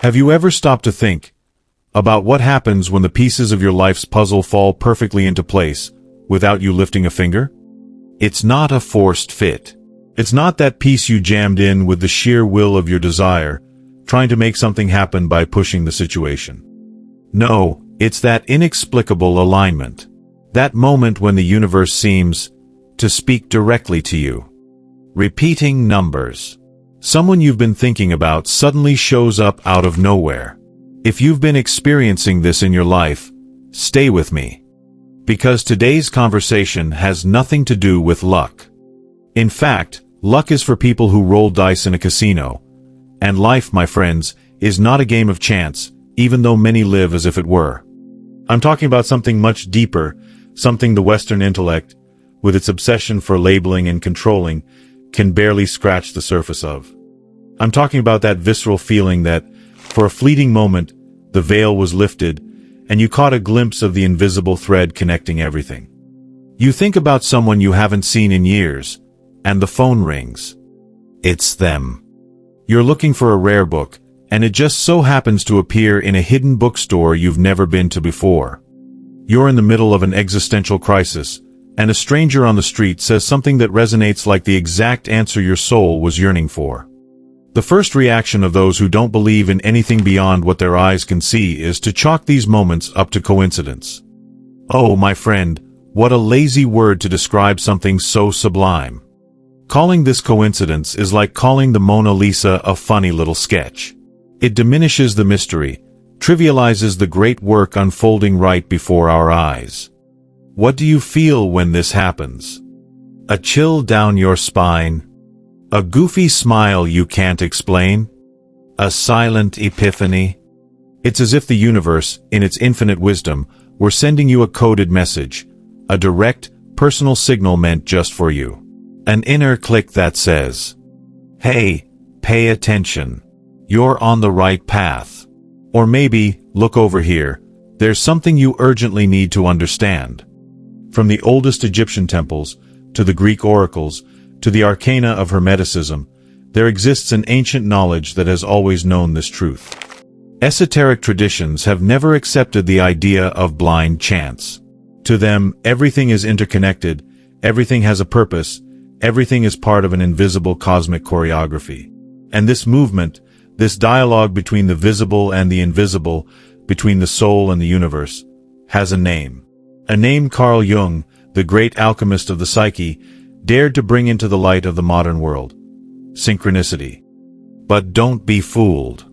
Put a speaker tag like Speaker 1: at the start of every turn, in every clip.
Speaker 1: Have you ever stopped to think about what happens when the pieces of your life's puzzle fall perfectly into place without you lifting a finger? It's not a forced fit. It's not that piece you jammed in with the sheer will of your desire, trying to make something happen by pushing the situation. No, it's that inexplicable alignment. That moment when the universe seems to speak directly to you. Repeating numbers. Someone you've been thinking about suddenly shows up out of nowhere. If you've been experiencing this in your life, stay with me. Because today's conversation has nothing to do with luck. In fact, luck is for people who roll dice in a casino. And life, my friends, is not a game of chance, even though many live as if it were. I'm talking about something much deeper, something the Western intellect, with its obsession for labeling and controlling, can barely scratch the surface of. I'm talking about that visceral feeling that, for a fleeting moment, the veil was lifted, and you caught a glimpse of the invisible thread connecting everything. You think about someone you haven't seen in years, and the phone rings. It's them. You're looking for a rare book, and it just so happens to appear in a hidden bookstore you've never been to before. You're in the middle of an existential crisis, and a stranger on the street says something that resonates like the exact answer your soul was yearning for. The first reaction of those who don't believe in anything beyond what their eyes can see is to chalk these moments up to coincidence. Oh, my friend, what a lazy word to describe something so sublime. Calling this coincidence is like calling the Mona Lisa a funny little sketch. It diminishes the mystery, trivializes the great work unfolding right before our eyes. What do you feel when this happens? A chill down your spine? A goofy smile you can't explain? A silent epiphany? It's as if the universe, in its infinite wisdom, were sending you a coded message, a direct, personal signal meant just for you. An inner click that says, "Hey, pay attention. You're on the right path." Or maybe, "Look over here. There's something you urgently need to understand." From the oldest Egyptian temples, to the Greek oracles, to the arcana of Hermeticism, there exists an ancient knowledge that has always known this truth. Esoteric traditions have never accepted the idea of blind chance. To them, everything is interconnected, everything has a purpose, everything is part of an invisible cosmic choreography. And this movement, this dialogue between the visible and the invisible, between the soul and the universe, has a name. A name Carl Jung, the great alchemist of the psyche, dared to bring into the light of the modern world. Synchronicity. But don't be fooled.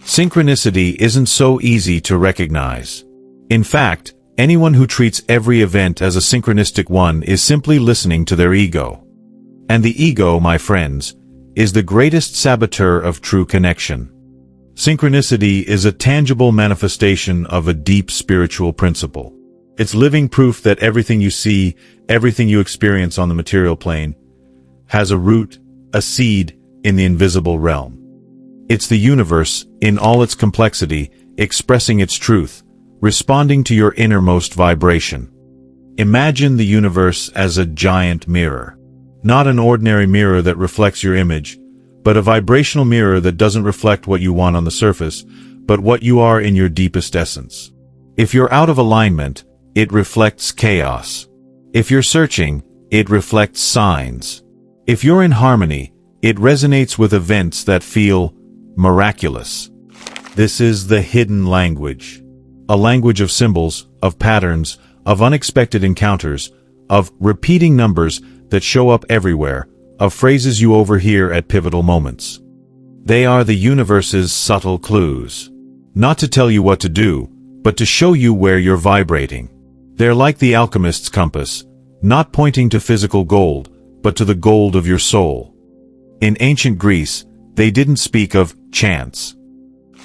Speaker 1: Synchronicity isn't so easy to recognize. In fact, anyone who treats every event as a synchronistic one is simply listening to their ego. And the ego, my friends, is the greatest saboteur of true connection. Synchronicity is a tangible manifestation of a deep spiritual principle. It's living proof that everything you see, everything you experience on the material plane, has a root, a seed, in the invisible realm. It's the universe, in all its complexity, expressing its truth, responding to your innermost vibration. Imagine the universe as a giant mirror. Not an ordinary mirror that reflects your image, but a vibrational mirror that doesn't reflect what you want on the surface, but what you are in your deepest essence. If you're out of alignment, it reflects chaos. If you're searching, it reflects signs. If you're in harmony, it resonates with events that feel miraculous. This is the hidden language. A language of symbols, of patterns, of unexpected encounters, of repeating numbers that show up everywhere, of phrases you overhear at pivotal moments. They are the universe's subtle clues. Not to tell you what to do, but to show you where you're vibrating. They're like the alchemist's compass, not pointing to physical gold, but to the gold of your soul. In ancient Greece, they didn't speak of chance.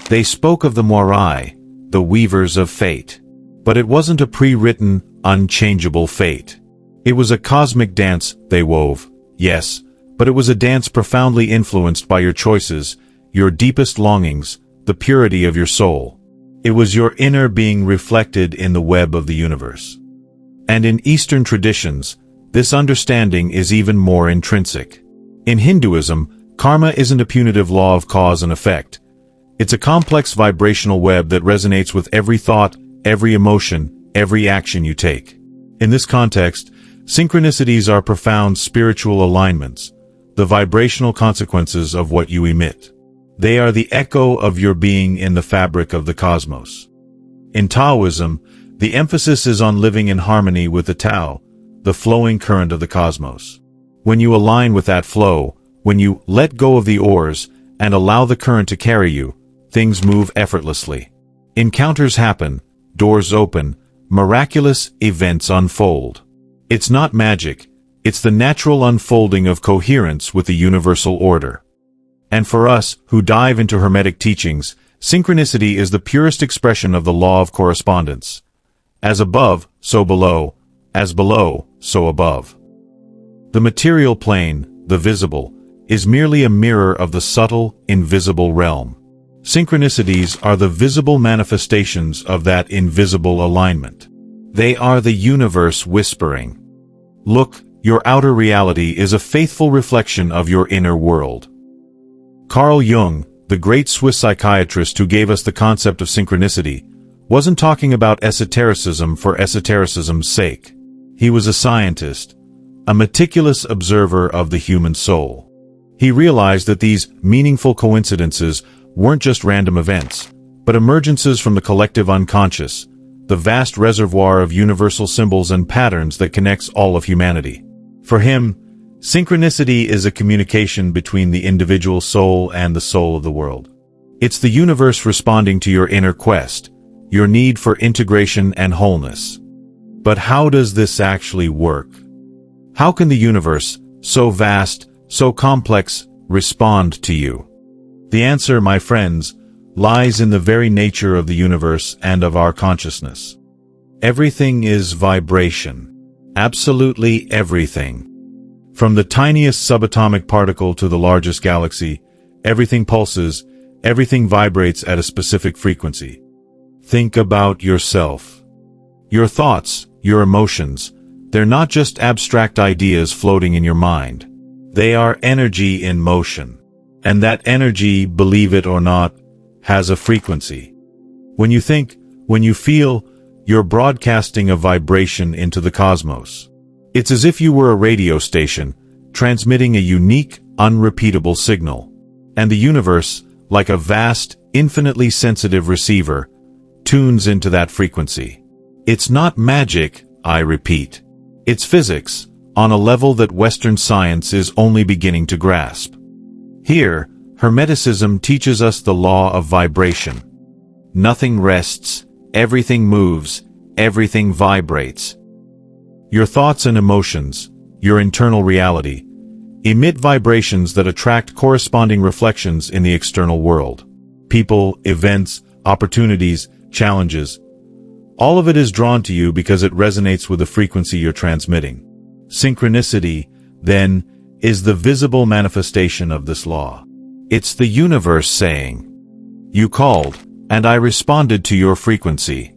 Speaker 1: They spoke of the Moirai, the weavers of fate. But it wasn't a pre-written, unchangeable fate. It was a cosmic dance they wove, yes, but it was a dance profoundly influenced by your choices, your deepest longings, the purity of your soul. It was your inner being reflected in the web of the universe. And in Eastern traditions, this understanding is even more intrinsic. In Hinduism, karma isn't a punitive law of cause and effect. It's a complex vibrational web that resonates with every thought, every emotion, every action you take. In this context, synchronicities are profound spiritual alignments, the vibrational consequences of what you emit. They are the echo of your being in the fabric of the cosmos. In Taoism, the emphasis is on living in harmony with the Tao, the flowing current of the cosmos. When you align with that flow, when you let go of the oars and allow the current to carry you, things move effortlessly. Encounters happen, doors open, miraculous events unfold. It's not magic, it's the natural unfolding of coherence with the universal order. And for us, who dive into Hermetic teachings, synchronicity is the purest expression of the law of correspondence. As above, so below. As below, so above. The material plane, the visible, is merely a mirror of the subtle, invisible realm. Synchronicities are the visible manifestations of that invisible alignment. They are the universe whispering, "Look, your outer reality is a faithful reflection of your inner world." Carl Jung, the great Swiss psychiatrist who gave us the concept of synchronicity, wasn't talking about esotericism for esotericism's sake. He was a scientist, a meticulous observer of the human soul. He realized that these meaningful coincidences weren't just random events, but emergences from the collective unconscious, the vast reservoir of universal symbols and patterns that connects all of humanity. For him, synchronicity is a communication between the individual soul and the soul of the world. It's the universe responding to your inner quest, your need for integration and wholeness. But how does this actually work? How can the universe, so vast, so complex, respond to you? The answer, my friends, lies in the very nature of the universe and of our consciousness. Everything is vibration. Absolutely everything. From the tiniest subatomic particle to the largest galaxy, everything pulses, everything vibrates at a specific frequency. Think about yourself. Your thoughts, your emotions, they're not just abstract ideas floating in your mind. They are energy in motion. And that energy, believe it or not, has a frequency. When you think, when you feel, you're broadcasting a vibration into the cosmos. It's as if you were a radio station, transmitting a unique, unrepeatable signal. And the universe, like a vast, infinitely sensitive receiver, tunes into that frequency. It's not magic, I repeat. It's physics, on a level that Western science is only beginning to grasp. Here, Hermeticism teaches us the law of vibration. Nothing rests, everything moves, everything vibrates. Your thoughts and emotions, your internal reality, emit vibrations that attract corresponding reflections in the external world. People, events, opportunities, challenges. All of it is drawn to you because it resonates with the frequency you're transmitting. Synchronicity, then, is the visible manifestation of this law. It's the universe saying, "You called, and I responded to your frequency."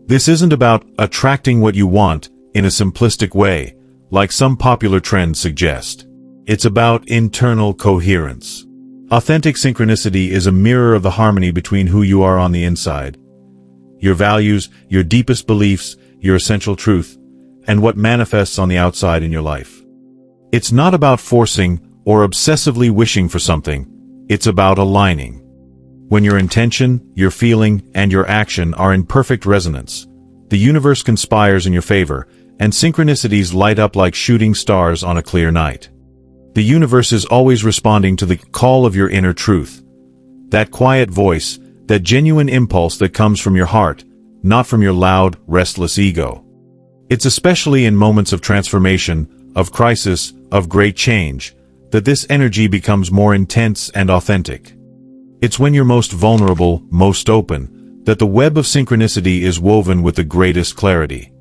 Speaker 1: This isn't about attracting what you want in a simplistic way, like some popular trends suggest. It's about internal coherence. Authentic synchronicity is a mirror of the harmony between who you are on the inside, your values, your deepest beliefs, your essential truth, and what manifests on the outside in your life. It's not about forcing or obsessively wishing for something, it's about aligning. When your intention, your feeling, and your action are in perfect resonance, the universe conspires in your favor, and synchronicities light up like shooting stars on a clear night. The universe is always responding to the call of your inner truth, that quiet voice, that genuine impulse that comes from your heart, not from your loud, restless ego. It's especially in moments of transformation, of crisis, of great change, that this energy becomes more intense and authentic. It's when you're most vulnerable, most open, that the web of synchronicity is woven with the greatest clarity.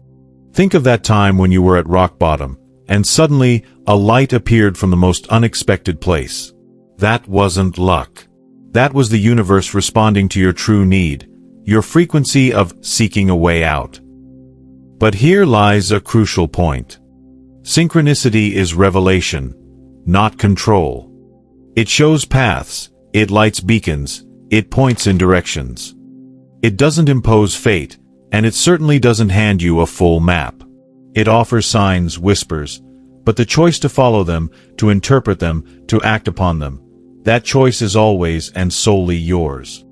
Speaker 1: Think of that time when you were at rock bottom, and suddenly a light appeared from the most unexpected place. That wasn't luck. That was the universe responding to your true need, your frequency of seeking a way out. But here lies a crucial point. Synchronicity is revelation, not control. It shows paths, it lights beacons, It points in directions. It doesn't impose fate, and it certainly doesn't hand you a full map. It offers signs, whispers, but the choice to follow them, to interpret them, to act upon them, that choice is always and solely yours.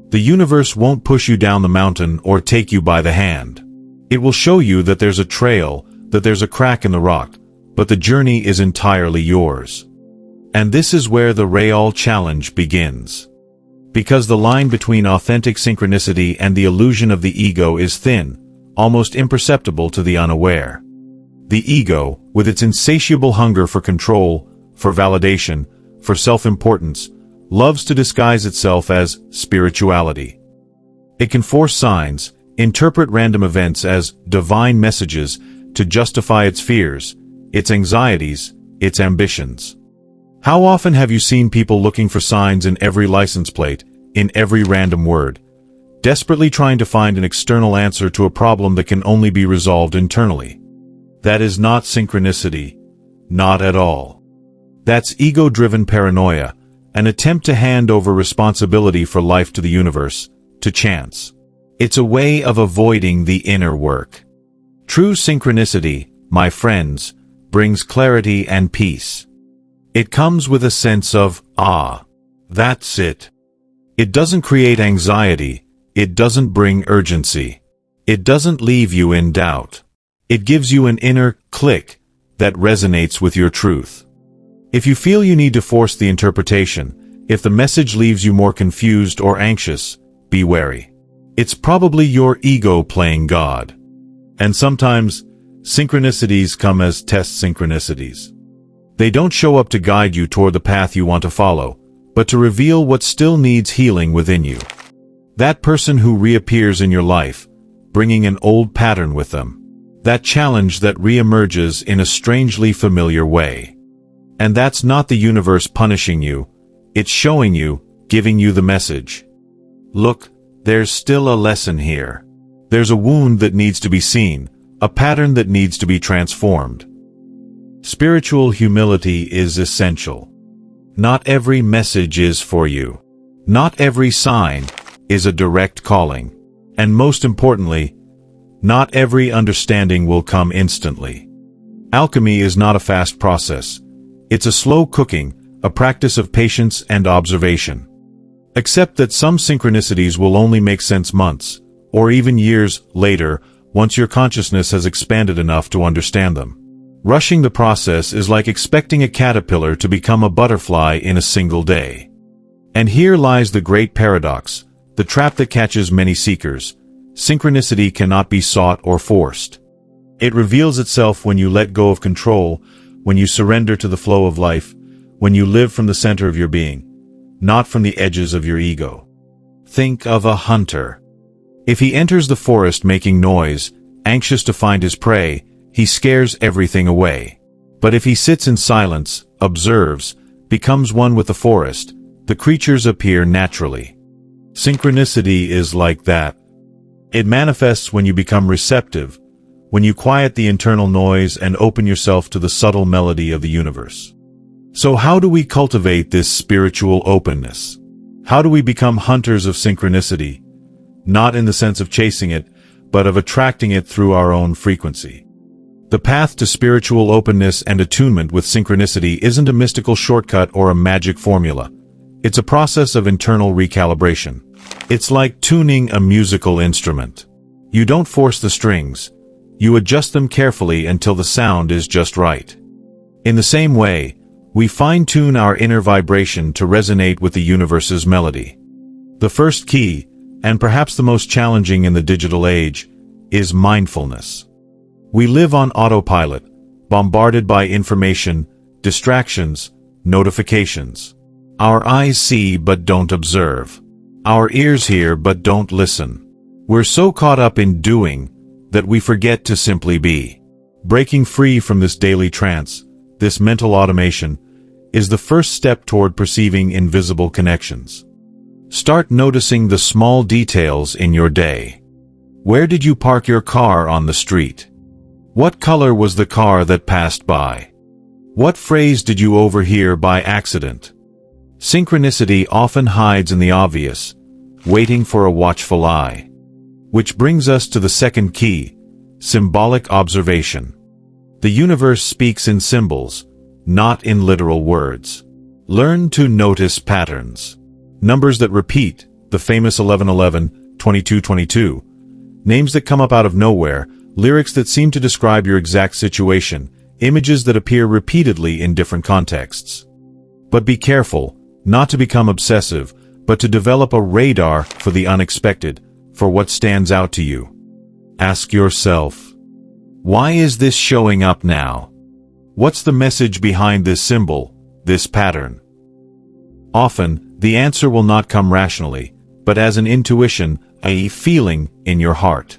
Speaker 1: The universe won't push you down the mountain or take you by the hand. It will show you that there's a trail, that there's a crack in the rock, but the journey is entirely yours. And this is where the real challenge begins. Because the line between authentic synchronicity and the illusion of the ego is thin, almost imperceptible to the unaware. The ego, with its insatiable hunger for control, for validation, for self-importance, loves to disguise itself as spirituality. It can force signs, interpret random events as divine messages to justify its fears, its anxieties, its ambitions. How often have you seen people looking for signs in every license plate, in every random word, desperately trying to find an external answer to a problem that can only be resolved internally? That is not synchronicity. Not at all. That's ego-driven paranoia, an attempt to hand over responsibility for life to the universe, to chance. It's a way of avoiding the inner work. True synchronicity, my friends, brings clarity and peace. It comes with a sense of, that's it. It doesn't create anxiety. It doesn't bring urgency. It doesn't leave you in doubt. It gives you an inner click that resonates with your truth. If you feel you need to force the interpretation, if the message leaves you more confused or anxious, be wary. It's probably your ego playing God. And sometimes, synchronicities come as test synchronicities. They don't show up to guide you toward the path you want to follow, but to reveal what still needs healing within you. That person who reappears in your life, bringing an old pattern with them. That challenge that reemerges in a strangely familiar way. And that's not the universe punishing you. It's showing you, giving you the message. Look, there's still a lesson here. There's a wound that needs to be seen, a pattern that needs to be transformed. Spiritual humility is essential. Not every message is for you. Not every sign is a direct calling. And most importantly, not every understanding will come instantly. Alchemy is not a fast process. It's a slow cooking, a practice of patience and observation. Accept that some synchronicities will only make sense months, or even years later, once your consciousness has expanded enough to understand them. Rushing the process is like expecting a caterpillar to become a butterfly in a single day. And here lies the great paradox, the trap that catches many seekers. Synchronicity cannot be sought or forced. It reveals itself when you let go of control, when you surrender to the flow of life, when you live from the center of your being, not from the edges of your ego. Think of a hunter. If he enters the forest making noise, anxious to find his prey, he scares everything away. But if he sits in silence, observes, becomes one with the forest, the creatures appear naturally. Synchronicity is like that. It manifests when you become receptive, when you quiet the internal noise and open yourself to the subtle melody of the universe. So how do we cultivate this spiritual openness? How do we become hunters of synchronicity? Not in the sense of chasing it, but of attracting it through our own frequency. The path to spiritual openness and attunement with synchronicity isn't a mystical shortcut or a magic formula. It's a process of internal recalibration. It's like tuning a musical instrument. You don't force the strings. You adjust them carefully until the sound is just right. In the same way, we fine-tune our inner vibration to resonate with the universe's melody. The first key, and perhaps the most challenging in the digital age, is mindfulness. We live on autopilot, bombarded by information, distractions, notifications. Our eyes see but don't observe. Our ears hear but don't listen. We're so caught up in doing that we forget to simply be. Breaking free from this daily trance, this mental automation, is the first step toward perceiving invisible connections. Start noticing the small details in your day. Where did you park your car on the street? What color was the car that passed by? What phrase did you overhear by accident? Synchronicity often hides in the obvious, waiting for a watchful eye. Which brings us to the second key, symbolic observation. The universe speaks in symbols, not in literal words. Learn to notice patterns. Numbers that repeat, the famous 1111, 2222. Names that come up out of nowhere, lyrics that seem to describe your exact situation, images that appear repeatedly in different contexts. But be careful, not to become obsessive, but to develop a radar for the unexpected, for what stands out to you. Ask yourself, why is this showing up now? What's the message behind this symbol, this pattern? Often, the answer will not come rationally, but as an intuition, a feeling in your heart.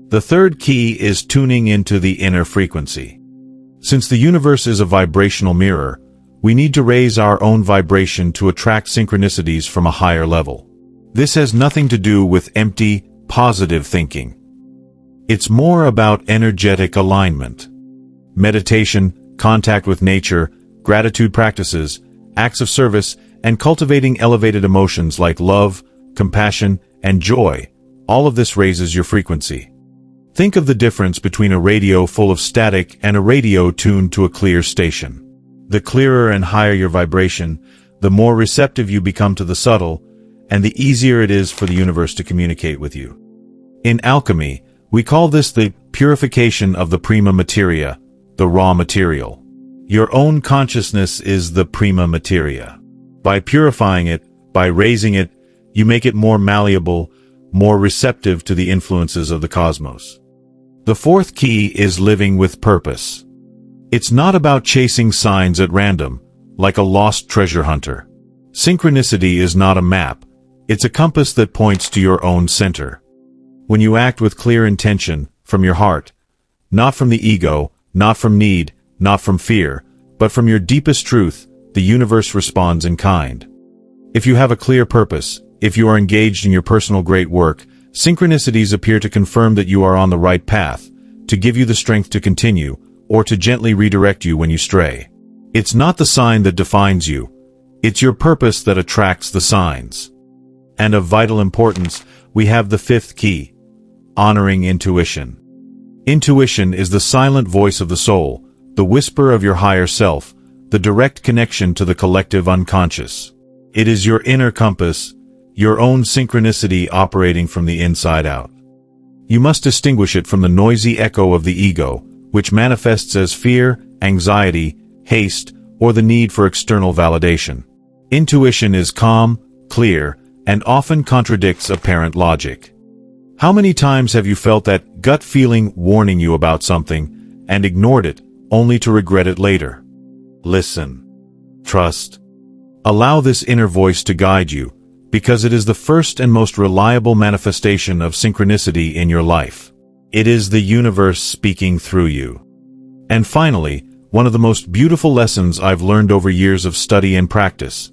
Speaker 1: The third key is tuning into the inner frequency. Since the universe is a vibrational mirror, we need to raise our own vibration to attract synchronicities from a higher level. This has nothing to do with empty, positive thinking. It's more about energetic alignment. Meditation, contact with nature, gratitude practices, acts of service, and cultivating elevated emotions like love, compassion, and joy, all of this raises your frequency. Think of the difference between a radio full of static and a radio tuned to a clear station. The clearer and higher your vibration, the more receptive you become to the subtle, and the easier it is for the universe to communicate with you. In alchemy, we call this the purification of the prima materia, the raw material. Your own consciousness is the prima materia. By purifying it, by raising it, you make it more malleable, more receptive to the influences of the cosmos. The fourth key is living with purpose. It's not about chasing signs at random, like a lost treasure hunter. Synchronicity is not a map. It's a compass that points to your own center. When you act with clear intention, from your heart, not from the ego, not from need, not from fear, but from your deepest truth, the universe responds in kind. If you have a clear purpose, if you are engaged in your personal great work, synchronicities appear to confirm that you are on the right path, to give you the strength to continue, or to gently redirect you when you stray. It's not the sign that defines you. It's your purpose that attracts the signs. And of vital importance, we have the fifth key, honoring intuition. Intuition is the silent voice of the soul, the whisper of your higher self, the direct connection to the collective unconscious. It is your inner compass, your own synchronicity operating from the inside out. You must distinguish it from the noisy echo of the ego, which manifests as fear, anxiety, haste, or the need for external validation. Intuition is calm, clear, and often contradicts apparent logic. How many times have you felt that gut feeling warning you about something, and ignored it, only to regret it later? Listen. Trust. Allow this inner voice to guide you, because it is the first and most reliable manifestation of synchronicity in your life. It is the universe speaking through you. And finally, one of the most beautiful lessons I've learned over years of study and practice: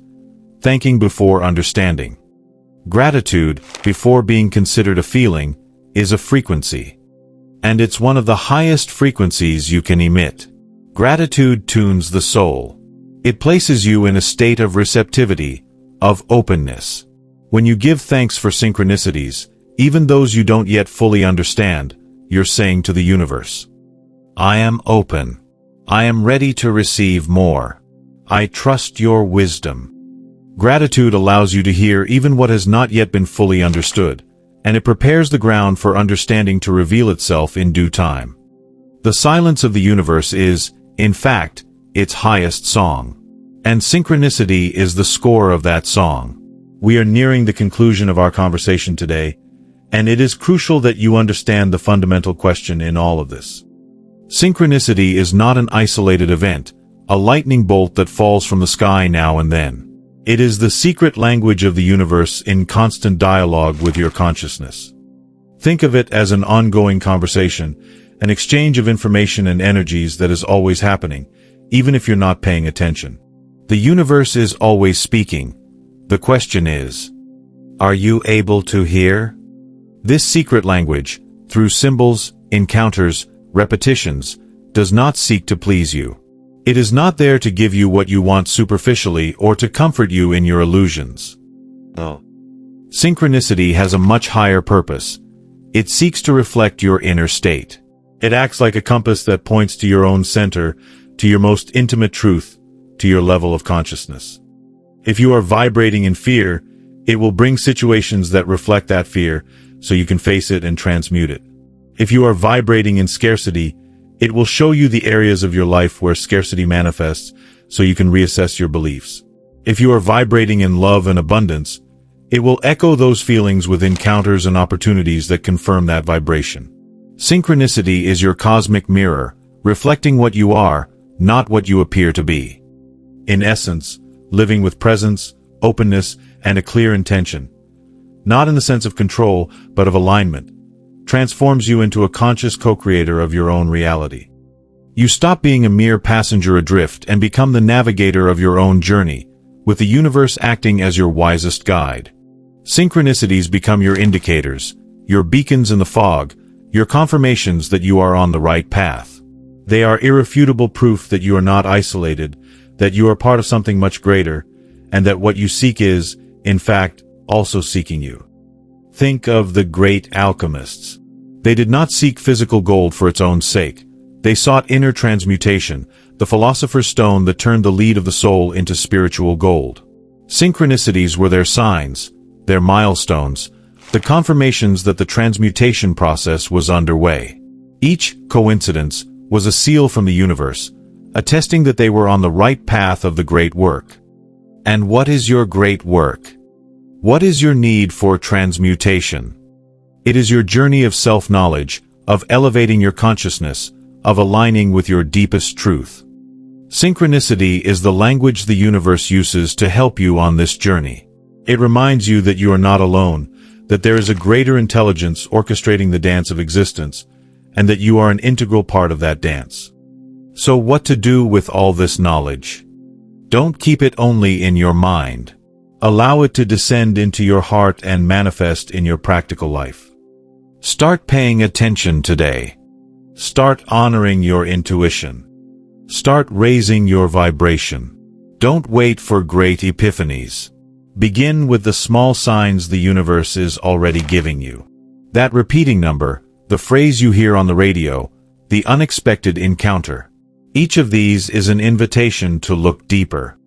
Speaker 1: thanking before understanding. Gratitude, before being considered a feeling, is a frequency. And it's one of the highest frequencies you can emit. Gratitude tunes the soul. It places you in a state of receptivity, of openness. When you give thanks for synchronicities, even those you don't yet fully understand, you're saying to the universe, I am open. I am ready to receive more. I trust your wisdom. Gratitude allows you to hear even what has not yet been fully understood, and it prepares the ground for understanding to reveal itself in due time. The silence of the universe is, in fact, its highest song. And synchronicity is the score of that song. We are nearing the conclusion of our conversation today, and it is crucial that you understand the fundamental question in all of this. Synchronicity is not an isolated event, a lightning bolt that falls from the sky now and then. It is the secret language of the universe in constant dialogue with your consciousness. Think of it as an ongoing conversation, an exchange of information and energies that is always happening, even if you're not paying attention. The universe is always speaking. The question is, are you able to hear? This secret language, through symbols, encounters, repetitions, does not seek to please you. It is not there to give you what you want superficially or to comfort you in your illusions.
Speaker 2: Oh.
Speaker 1: Synchronicity has a much higher purpose. It seeks to reflect your inner state. It acts like a compass that points to your own center, to your most intimate truth, to your level of consciousness. If you are vibrating in fear, it will bring situations that reflect that fear, so you can face it and transmute it. If you are vibrating in scarcity, it will show you the areas of your life where scarcity manifests, so you can reassess your beliefs. If you are vibrating in love and abundance, it will echo those feelings with encounters and opportunities that confirm that vibration. Synchronicity is your cosmic mirror, reflecting what you are, not what you appear to be. In essence, living with presence, openness, and a clear intention, not in the sense of control, but of alignment, transforms you into a conscious co-creator of your own reality. You stop being a mere passenger adrift and become the navigator of your own journey, with the universe acting as your wisest guide. Synchronicities become your indicators, your beacons in the fog, your confirmations that you are on the right path. They are irrefutable proof that you are not isolated, that you are part of something much greater, and that what you seek is, in fact, also seeking you. Think of the great alchemists. They did not seek physical gold for its own sake. They sought inner transmutation, the philosopher's stone that turned the lead of the soul into spiritual gold. Synchronicities were their signs, their milestones, the confirmations that the transmutation process was underway. Each coincidence was a seal from the universe, attesting that they were on the right path of the great work. And what is your great work? What is your need for transmutation? It is your journey of self-knowledge, of elevating your consciousness, of aligning with your deepest truth. Synchronicity is the language the universe uses to help you on this journey. It reminds you that you are not alone, that there is a greater intelligence orchestrating the dance of existence, and that you are an integral part of that dance. So what to do with all this knowledge? Don't keep it only in your mind. Allow it to descend into your heart and manifest in your practical life. Start paying attention today. Start honoring your intuition. Start raising your vibration. Don't wait for great epiphanies. Begin with the small signs the universe is already giving you. That repeating number, the phrase you hear on the radio, the unexpected encounter. Each of these is an invitation to look deeper.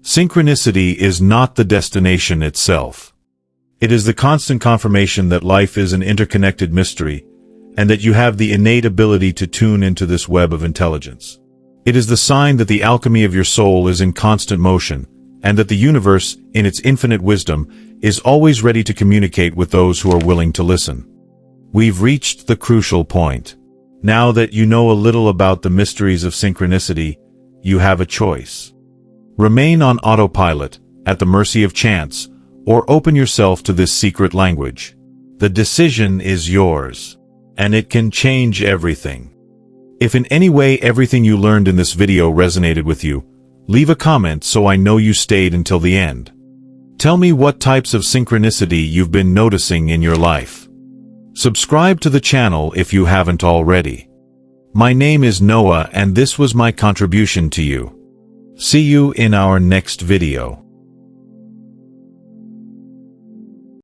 Speaker 1: Synchronicity is not the destination itself. It is the constant confirmation that life is an interconnected mystery, and that you have the innate ability to tune into this web of intelligence. It is the sign that the alchemy of your soul is in constant motion, and that the universe, in its infinite wisdom, is always ready to communicate with those who are willing to listen. We've reached the crucial point. Now that you know a little about the mysteries of synchronicity, you have a choice. Remain on autopilot, at the mercy of chance, or open yourself to this secret language. The decision is yours, and it can change everything. If in any way everything you learned in this video resonated with you, leave a comment so I know you stayed until the end. Tell me what types of synchronicity you've been noticing in your life. Subscribe to the channel if you haven't already. My name is Noah and this was my contribution to you. See you in our next video.